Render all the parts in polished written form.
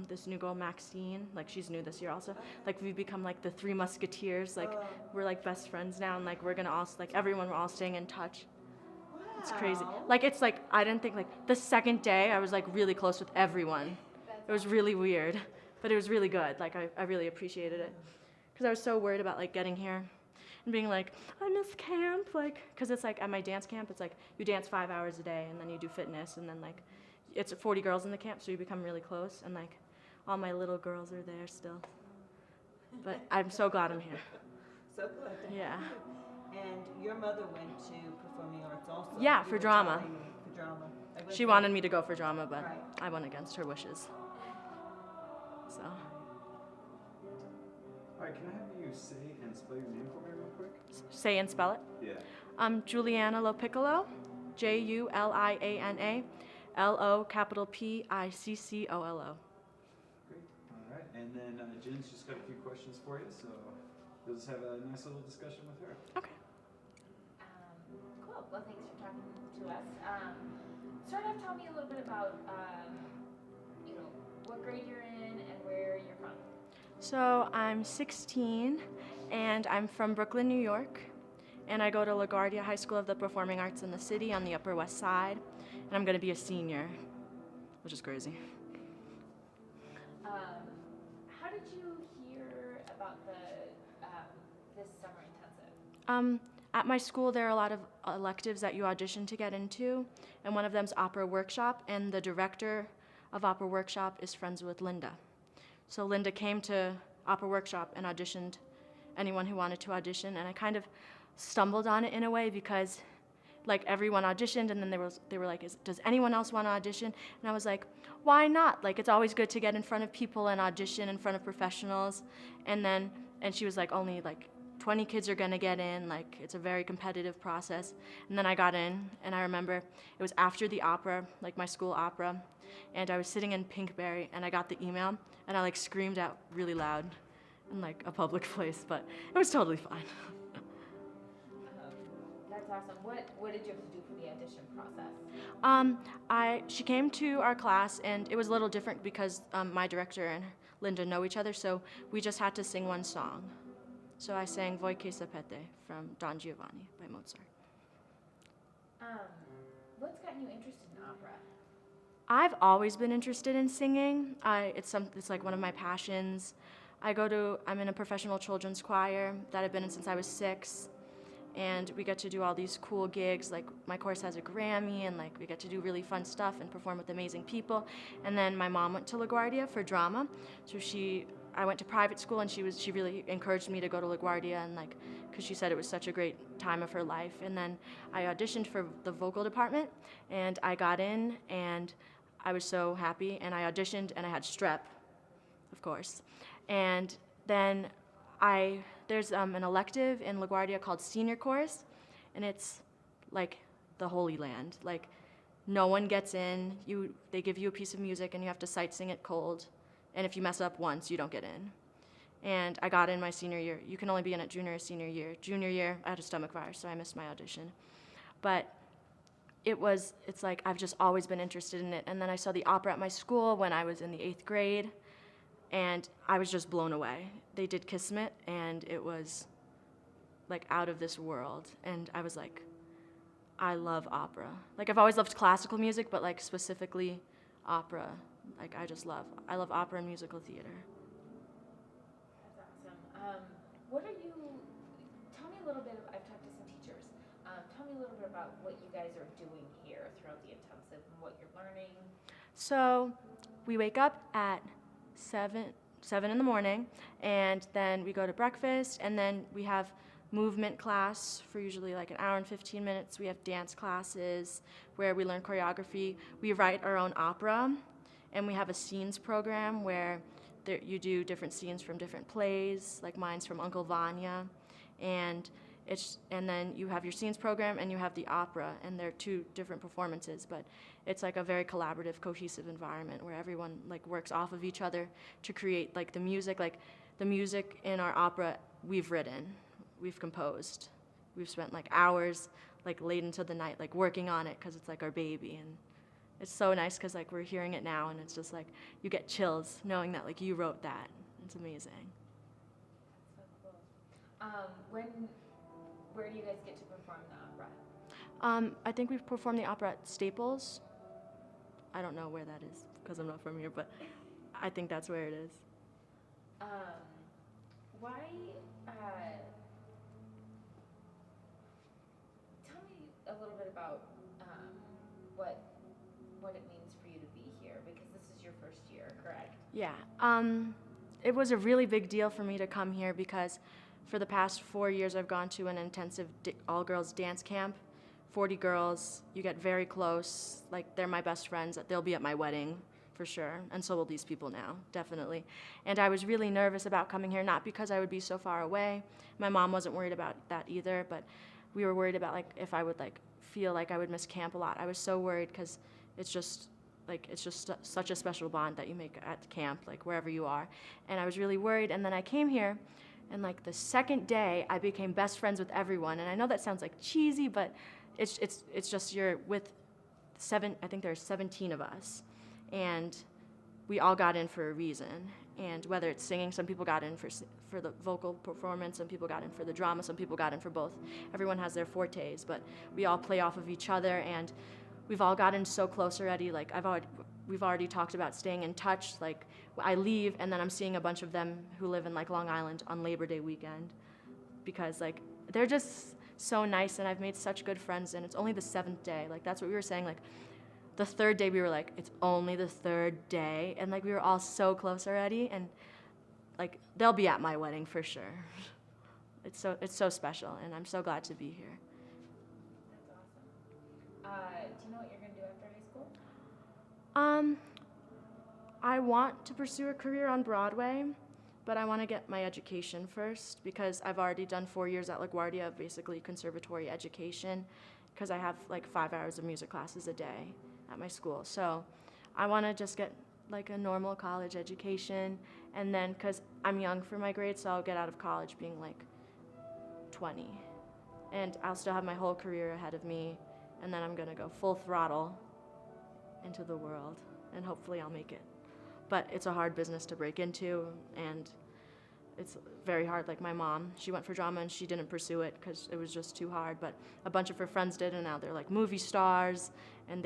This new girl Maxine, like she's new this year also. Like we've become like the Three Musketeers. Like we're like best friends now, and like we're gonna all like everyone we're all staying in touch. It's crazy. Like it's like I didn't think like the second day I was like really close with everyone. It was really weird, but it was really good. Like I really appreciated it because I was so worried about like getting here and being like I miss camp, like because it's like at my dance camp it's like you dance 5 hours a day and then you do fitness and then like it's 40 girls in the camp, so you become really close, and like all my little girls are there still. But I'm so glad I'm here. So glad to have Yeah. you. And your mother went to performing arts also. Yeah, You for were drama. telling me, for drama. She wanted me to go for drama, but Right. I went against her wishes. So, All right, can I have you say and spell your name for me real quick? say and spell it. Yeah. Juliana LoPiccolo, Juliana, LO capital PICCOLO. Great. All right, and then Jen's just got a few questions for you, so we'll just have a nice little discussion with her. Okay. Cool. Well, thanks for talking to us. Start off, tell me a little bit about, what grade you're in and where you're from. So I'm 16, and I'm from Brooklyn, New York, and I go to LaGuardia High School of the Performing Arts in the city on the Upper West Side, and I'm going to be a senior, which is crazy. How did you hear about this summer intensive? At my school, there are a lot of electives that you audition to get into, and one of them's opera workshop, and the director of opera workshop is friends with Linda. So Linda came to opera workshop and auditioned anyone who wanted to audition, and I kind of stumbled on it in a way because like everyone auditioned, and then they were like, does anyone else want to audition? And I was like, why not? Like it's always good to get in front of people and audition in front of professionals. And she was like, only like 20 kids are gonna get in, like it's a very competitive process. And then I got in, and I remember it was after the opera, like my school opera, and I was sitting in Pinkberry, and I got the email, and I like screamed out really loud in like a public place, but it was totally fine. That's awesome. What did you have to do for the audition process? She came to our class, and it was a little different because my director and Linda know each other, so we just had to sing one song. So I sang Voi che sapete from Don Giovanni by Mozart. What's gotten you interested in opera? I've always been interested in singing. It's like one of my passions. I'm in a professional children's choir that I've been in since I was 6. And we get to do all these cool gigs, like my course has a Grammy, and like we get to do really fun stuff and perform with amazing people. And then my mom went to LaGuardia for drama, so I went to private school, and she really encouraged me to go to LaGuardia, and like, because she said it was such a great time of her life. And then I auditioned for the vocal department, and I got in, and I was so happy, and I auditioned, and I had strep, of course. And then there's an elective in LaGuardia called Senior Chorus, and it's like the Holy Land. Like, no one gets in. They give you a piece of music, and you have to sight sing it cold. And if you mess up once, you don't get in. And I got in my senior year. You can only be in it junior or senior year. Junior year, I had a stomach virus, so I missed my audition. But it's like I've just always been interested in it. And then I saw the opera at my school when I was in the 8th grade, and I was just blown away. They did Kismet, and it was like out of this world. And I was like, I love opera. Like I've always loved classical music, but like specifically opera. Like I love opera and musical theater. That's awesome. Tell me a little bit, I've talked to some teachers. Tell me a little bit about what you guys are doing here throughout the intensive and what you're learning. So we wake up at 7 in the morning, and then we go to breakfast, and then we have movement class for usually like an hour and 15 minutes. We have dance classes where we learn choreography. We write our own opera, and we have a scenes program where you do different scenes from different plays, like mine's from Uncle Vanya, and then you have your scenes program and you have the opera, and they're 2 different performances, but it's like a very collaborative, cohesive environment where everyone like works off of each other to create like the music. Like the music in our opera, we've written, we've composed, we've spent like hours, like late into the night, like working on it because it's like our baby, and It's so nice because like we're hearing it now, and it's just like you get chills knowing that like you wrote that. It's amazing. That's so cool. Where do you guys get to perform the opera? I think we've performed the opera at Staples. I don't know where that is because I'm not from here, but I think that's where it is. Why, tell me a little bit about, what it means for you to be here, because this is your first year, correct? Yeah. It was a really big deal for me to come here because for the past 4 years I've gone to an intensive all-girls dance camp. 40 girls, you get very close, like they're my best friends, they'll be at my wedding for sure, and so will these people now, definitely. And I was really nervous about coming here, not because I would be so far away. My mom wasn't worried about that either, but we were worried about like if I would like feel like I would miss camp a lot. I was so worried because it's just such a special bond that you make at camp, like wherever you are. And I was really worried, and then I came here, and like the second day I became best friends with everyone. And I know that sounds like cheesy, but it's just you're with I think there's 17 of us, and we all got in for a reason. And whether it's singing, some people got in for the vocal performance, some people got in for the drama, some people got in for both. Everyone has their fortes, but we all play off of each other, and we've all gotten so close already. Like we've already talked about staying in touch. Like I leave, and then I'm seeing a bunch of them who live in like Long Island on Labor Day weekend, because like they're just so nice, and I've made such good friends. And it's only the 7th day. Like that's what we were saying. Like the 3rd day, we were like, it's only the 3rd day, and like we were all so close already, and like they'll be at my wedding for sure. It's so special, and I'm so glad to be here. That's awesome. Do you know what you're gonna do after high school? I want to pursue a career on Broadway, but I want to get my education first because I've already done 4 years at LaGuardia, basically conservatory education, because I have like 5 hours of music classes a day at my school. So I want to just get like a normal college education, and then because I'm young for my grade, so I'll get out of college being like 20, and I'll still have my whole career ahead of me, and then I'm gonna go full throttle into the world, and hopefully I'll make it. But it's a hard business to break into, and it's very hard. Like my mom, she went for drama and she didn't pursue it because it was just too hard, but a bunch of her friends did, and now they're like movie stars, and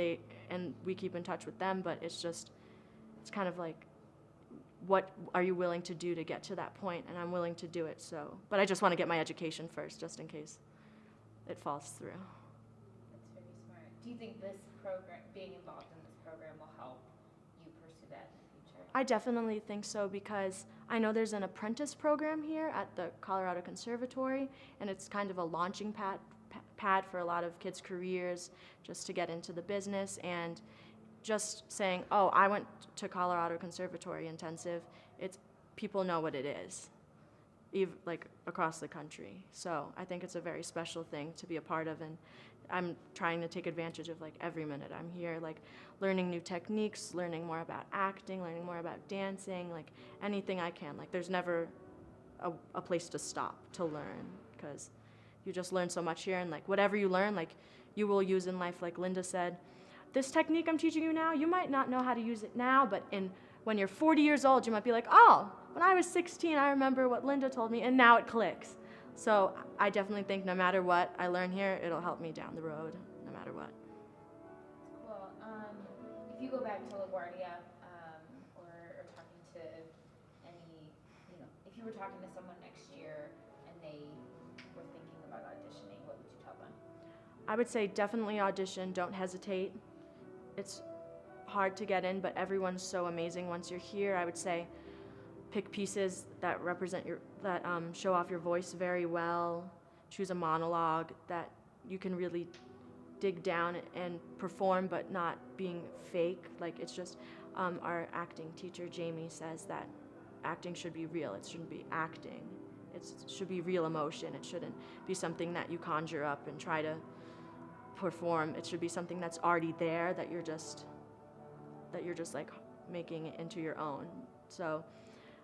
we keep in touch with them, but it's kind of like, what are you willing to do to get to that point? And I'm willing to do it, so. But I just want to get my education first, just in case it falls through. That's very smart. Do you think this program, being involved in this program, will help you pursue that in the future? I definitely think so, because I know there's an apprentice program here at the Colorado Conservatory, and it's kind of a launching pad for a lot of kids' careers, just to get into the business. And just saying, oh, I went to Colorado Conservatory Intensive, people know what it is, like across the country. So I think it's a very special thing to be a part of, and I'm trying to take advantage of like every minute I'm here, like learning new techniques, learning more about acting, learning more about dancing, like anything I can. Like there's never a place to stop to learn, because you just learn so much here, and like whatever you learn, like you will use in life. Like Linda said, this technique I'm teaching you now, you might not know how to use it now, but when you're 40 years old, you might be like, oh, when I was 16, I remember what Linda told me, and now it clicks. So I definitely think no matter what I learn here, it'll help me down the road, no matter what. Cool. If you go back to LaGuardia, or talking to if you were talking to someone next year and they were thinking about auditioning, what would you tell them? I would say definitely audition, don't hesitate. It's hard to get in, but everyone's so amazing once you're here. I would say pick pieces that represent that show off your voice very well. Choose a monologue that you can really dig down and perform, but not being fake. Like it's just, our acting teacher, Jamie, says that acting should be real. It shouldn't be acting. It should be real emotion. It shouldn't be something that you conjure up and try to perform. It should be something that's already there, that you're just like making it into your own. So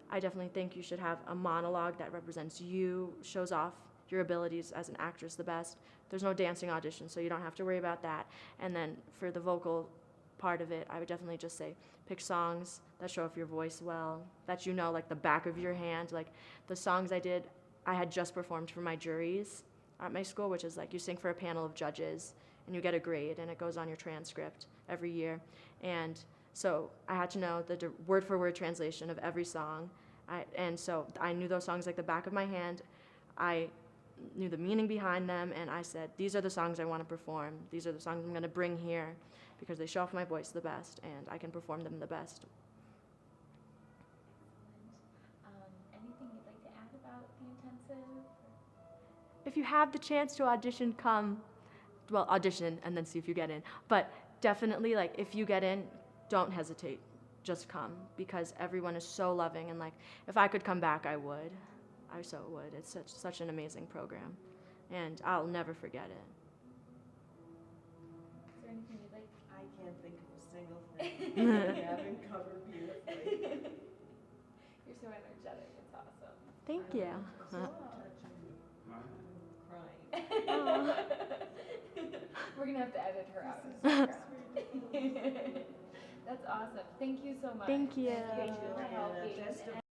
I definitely think you should have a monologue that represents you, shows off your abilities as an actress the best. There's no dancing audition, so you don't have to worry about that. And then for the vocal part of it, I would definitely just say pick songs that show off your voice well, that you know like the back of your hand. Like the songs I had just performed for my juries at my school, which is like you sing for a panel of judges and you get a grade and it goes on your transcript every year. And so I had to know the word for word translation of every song. And so I knew those songs like the back of my hand. I knew the meaning behind them, and I said, these are the songs I want to perform. These are the songs I'm going to bring here because they show off my voice the best and I can perform them the best. Anything you'd like to add about the intensive? If you have the chance to audition, come. Well, audition and then see if you get in. But definitely, like, if you get in, don't hesitate. Just come, because everyone is so loving, and like, if I could come back, I would. I so would. It's such an amazing program, and I'll never forget it. Is there anything you'd like? I can't think of a single thing you haven't covered beautifully. You're so energetic. It's awesome. Thank you. So touching. Wow. Crying. Aw. We're gonna have to edit her out in the background. That's awesome. Thank you so much. Thank you. Thank you for Juliana. helping. Best of